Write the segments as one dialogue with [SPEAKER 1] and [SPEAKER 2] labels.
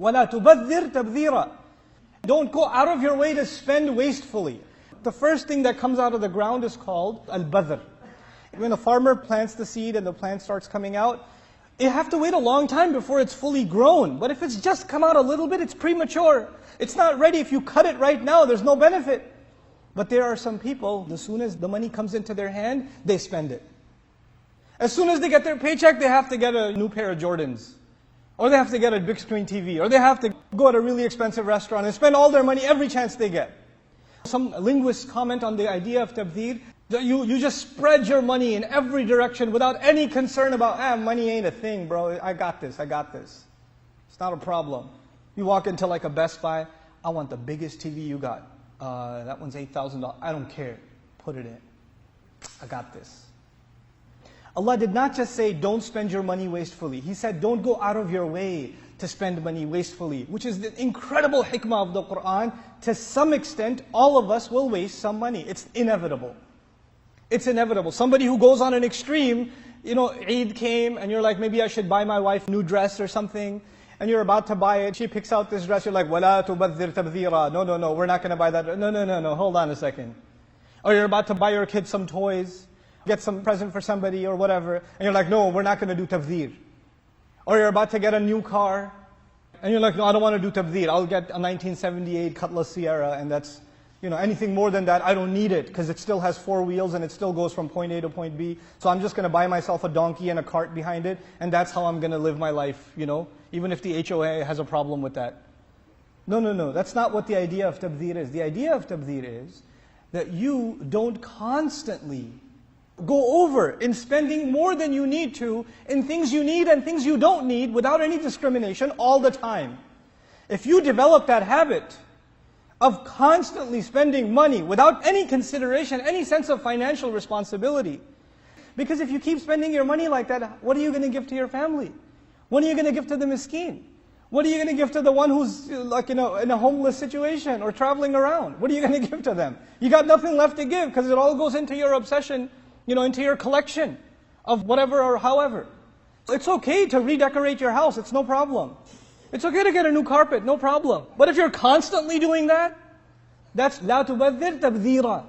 [SPEAKER 1] وَلَا تُبَذِّرْ تَبْذِيرًا. Don't go out of your way to spend wastefully. The first thing that comes out of the ground is called Al-Badr. When a farmer plants the seed and the plant starts coming out, you have to wait a long time before it's fully grown. But if it's just come out a little bit, it's premature. It's not ready. If you cut it right now, there's no benefit. But there are some people, as soon as the money comes into their hand, they spend it. As soon as they get their paycheck, they have to get a new pair of Jordans. Or they have to get a big screen TV. Or they have to go to a really expensive restaurant and spend all their money every chance they get. Some linguists comment on the idea of tabdir. You just spread your money in every direction without any concern about, money ain't a thing, bro. I got this. It's not a problem. You walk into like a Best Buy, I want the biggest TV you got. That one's $8,000. I don't care. Put it in. I got this. Allah did not just say, don't spend your money wastefully. He said, don't go out of your way to spend money wastefully, which is the incredible hikmah of the Qur'an. To some extent, all of us will waste some money. It's inevitable. It's inevitable. Somebody who goes on an extreme, Eid came and you're like, maybe I should buy my wife a new dress or something. And you're about to buy it. She picks out this dress. You're like, وَلَا تُبَذِّرْ تَبْذِيرًا. No, we're not going to buy that. No, hold on a second. Or you're about to buy your kid some toys, get some present for somebody or whatever. And you're like, no, we're not going to do tabdir. Or you're about to get a new car. And you're like, no, I don't want to do tabdir. I'll get a 1978 Cutlass Sierra and that's, anything more than that, I don't need it because it still has 4 wheels and it still goes from point A to point B. So I'm just going to buy myself a donkey and a cart behind it, and that's how I'm going to live my life, even if the HOA has a problem with that. No, that's not what the idea of tabdir is. The idea of tabdir is that you don't constantly go over in spending more than you need to in things you need and things you don't need without any discrimination all the time. If you develop that habit of constantly spending money without any consideration, any sense of financial responsibility. Because if you keep spending your money like that, what are you going to give to your family? What are you going to give to the miskin? What are you going to give to the one who's in a homeless situation or traveling around? What are you going to give to them? You got nothing left to give because it all goes into your obsession, into your collection of whatever or however. It's okay to redecorate your house, it's no problem. It's okay to get a new carpet, no problem. But if you're constantly doing that, that's لَا تُبَذِّرْ تَبْذِيرًا.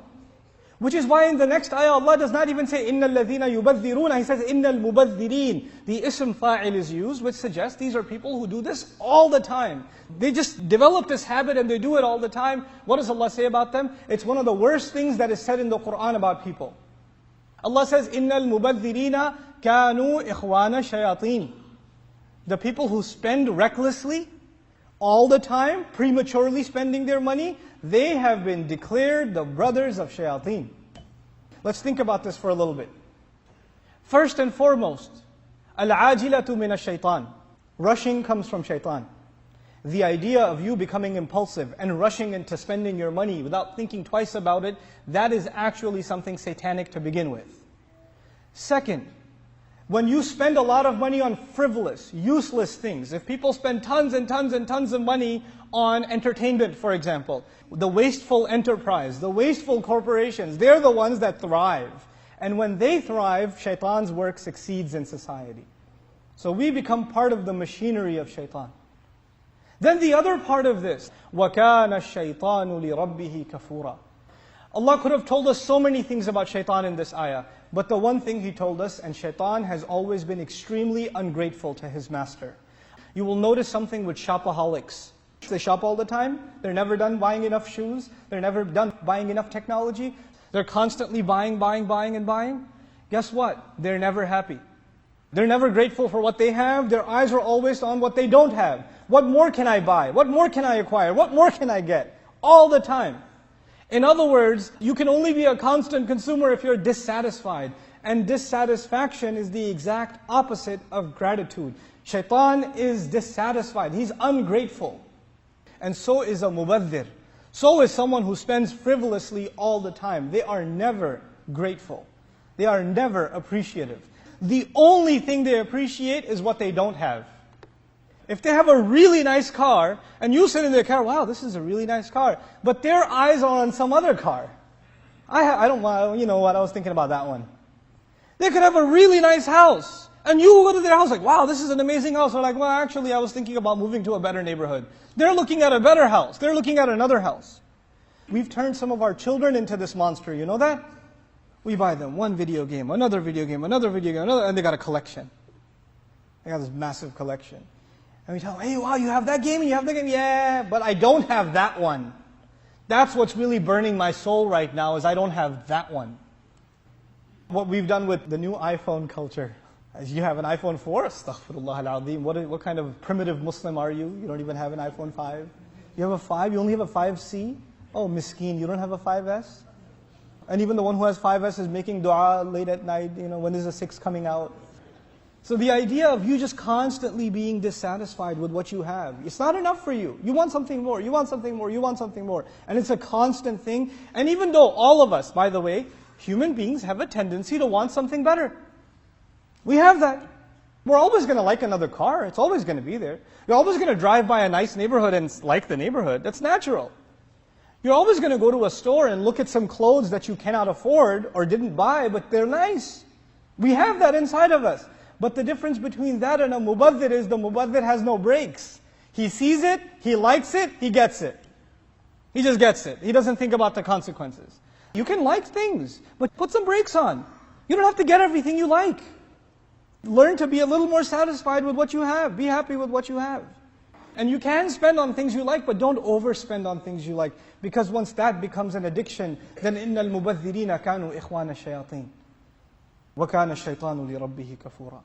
[SPEAKER 1] Which is why in the next ayah Allah does not even say إِنَّ الَّذِينَ يُبَذِّرُونَ. He says إِنَّ الْمُبَذِّرِينَ. The ism fa'il is used, which suggests these are people who do this all the time. They just develop this habit and they do it all the time. What does Allah say about them? It's one of the worst things that is said in the Qur'an about people. Allah says, إِنَّ الْمُبَذِّرِينَ كَانُوا إِخْوَانَ Shayateen. The people who spend recklessly, all the time, prematurely spending their money, they have been declared the brothers of Shayateen. Let's think about this for a little bit. First and foremost, al-ajilatu min ash-shaytan. Rushing comes from Shaytan. The idea of you becoming impulsive and rushing into spending your money without thinking twice about it, that is actually something satanic to begin with. Second, when you spend a lot of money on frivolous, useless things, if people spend tons and tons and tons of money on entertainment, for example, the wasteful enterprise, the wasteful corporations, they're the ones that thrive. And when they thrive, Shaitan's work succeeds in society. So we become part of the machinery of Shaitan. Then the other part of this, وَكَانَ الشَّيْطَانُ لِرَبِّهِ كَفُورًا. Allah could have told us so many things about Shaitan in this ayah, but the one thing He told us, and Shaitan has always been extremely ungrateful to his master. You will notice something with shopaholics. They shop all the time, they're never done buying enough shoes, they're never done buying enough technology, they're constantly buying. Guess what? They're never happy. They're never grateful for what they have, their eyes are always on what they don't have. What more can I buy? What more can I acquire? What more can I get? All the time. In other words, you can only be a constant consumer if you're dissatisfied. And dissatisfaction is the exact opposite of gratitude. Shaitan is dissatisfied. He's ungrateful. And so is a Mubaddir. So is someone who spends frivolously all the time. They are never grateful. They are never appreciative. The only thing they appreciate is what they don't have. If they have a really nice car, and you sit in their car, wow, this is a really nice car, but their eyes are on some other car. I don't want, I was thinking about that one. They could have a really nice house, And you go to their house like, wow, this is an amazing house. They're like, well, actually, I was thinking about moving to a better neighborhood. They're looking at a better house. They're looking at another house. We've turned some of our children into this monster, you know that? We buy them one video game, another video game, another video game, another, and they got a collection. They got this massive collection. And we tell them, hey, wow, you have that game and you have that game? Yeah, but I don't have that one. That's what's really burning my soul right now, is I don't have that one. What we've done with the new iPhone culture. As you have an iPhone 4, astaghfirullah al-azim. What kind of primitive Muslim are you? You don't even have an iPhone 5. You have a 5, you only have a 5C? Oh, miskeen, you don't have a 5S? And even the one who has 5S is making dua late at night, when is the 6 coming out? So the idea of you just constantly being dissatisfied with what you have, it's not enough for you. You want something more, you want something more, you want something more. And it's a constant thing. And even though all of us, by the way, human beings have a tendency to want something better. We have that. We're always going to like another car. It's always going to be there. You're always going to drive by a nice neighborhood and like the neighborhood. That's natural. You're always going to go to a store and look at some clothes that you cannot afford or didn't buy, but they're nice. We have that inside of us. But the difference between that and a Mubaddir is the Mubaddir has no brakes. He sees it, he likes it, he gets it. He just gets it. He doesn't think about the consequences. You can like things, but put some brakes on. You don't have to get everything you like. Learn to be a little more satisfied with what you have. Be happy with what you have. And you can spend on things you like, but don't overspend on things you like. Because once that becomes an addiction, then إِنَّ الْمُبَذِّرِينَ كَانُوا إِخْوَانَ الشَّيَاطِينَ وَكَانَ الشَّيْطَانُ لِرَبِّهِ كَفُورًا.